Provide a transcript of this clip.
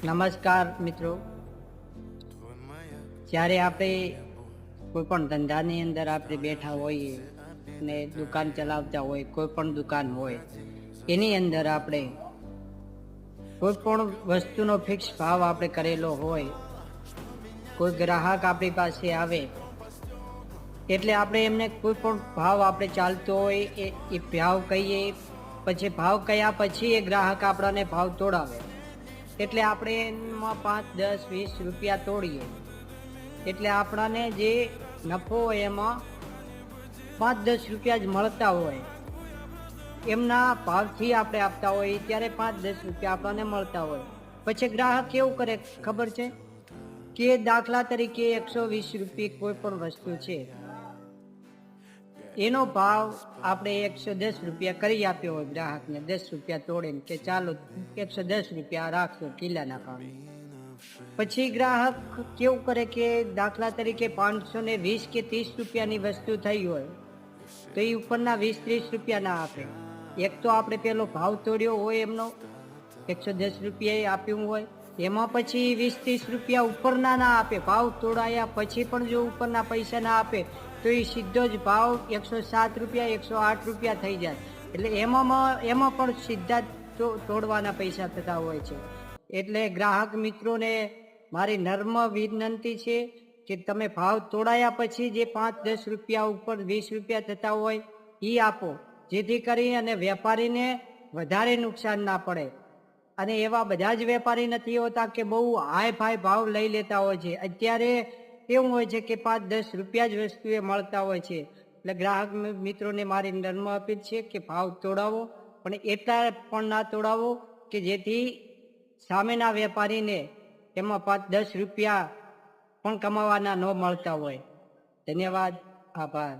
નમસ્કાર મિત્રો, જ્યારે આપણે કોઈ પણ ધંધાની અંદર આપણે બેઠા હોઈએ અને દુકાન ચલાવતા હોય, કોઈ પણ દુકાન હોય એની અંદર આપણે કોઈ પણ વસ્તુનો ફિક્સ ભાવ આપણે કરેલો હોય, કોઈ ગ્રાહક આપણી પાસે આવે એટલે આપણે એમને કોઈ પણ ભાવ આપણે ચાલતો હોય એ ભાવ કહીએ, પછી ભાવ કયા પછી એ ગ્રાહક આપણાને ભાવ તોડાવે એટલે આપણે એમાં 5, 10, 20 રૂપિયા તોડીએ એટલે આપણાને જે નફો હોય એમાં 5-10 રૂપિયા જ મળતા હોય. એમના ભાવથી આપણે આપતા હોય ત્યારે 5-10 રૂપિયા આપણને મળતા હોય. પછી ગ્રાહક કેવું કરે ખબર છે કે દાખલા તરીકે 120 રૂપિયા કોઈ પણ વસ્તુ છે, એનો ભાવ આપણે 110 રૂપિયા કરી આપ્યો હોય ગ્રાહકને, 10 રૂપિયા તોડીને કે ચાલો 110 રૂપિયા રાખશો કિલ્લાના ભાવે. પછી ગ્રાહક કેવું કરે કે દાખલા તરીકે 520 કે 30 રૂપિયાની વસ્તુ થઈ હોય તો એ ઉપરના 20-30 રૂપિયા ના આપે. એક તો આપણે પેલો ભાવ તોડ્યો હોય એમનો 110 રૂપિયા આપ્યું હોય, એમાં પછી 20-30 રૂપિયા ઉપરના ના આપે. ભાવ તોડાયા પછી પણ જો ઉપરના પૈસા ના આપે તો એ સીધો જ ભાવ 107 રૂપિયા 108 રૂપિયા થઈ જાય. એટલે એમાં પણ સીધા તોડવાના પૈસા થતા હોય છે. એટલે ગ્રાહક મિત્રોને મારી નર્મ વિનંતી છે કે તમે ભાવ તોડાયા પછી જે 5-10 રૂપિયા ઉપર 20 રૂપિયા થતા હોય એ આપો, જેથી કરી અને વેપારીને વધારે નુકસાન ના પડે. અને એવા બધા જ વેપારી નથી હોતા કે બહુ હાઈ ફાઈ ભાવ લઈ લેતા હોય છે. અત્યારે એવું હોય છે કે 5-10 રૂપિયા જ વસ્તુ એ મળતા હોય છે. એટલે ગ્રાહક મિત્રોને મારી નર્મ અપીલ છે કે ભાવ તોડાવો, પણ એટલા પણ ના તોડાવો કે જેથી સામેના વેપારીને એમાં 5-10 રૂપિયા પણ કમાવાના ન મળતા હોય. ધન્યવાદ, આભાર.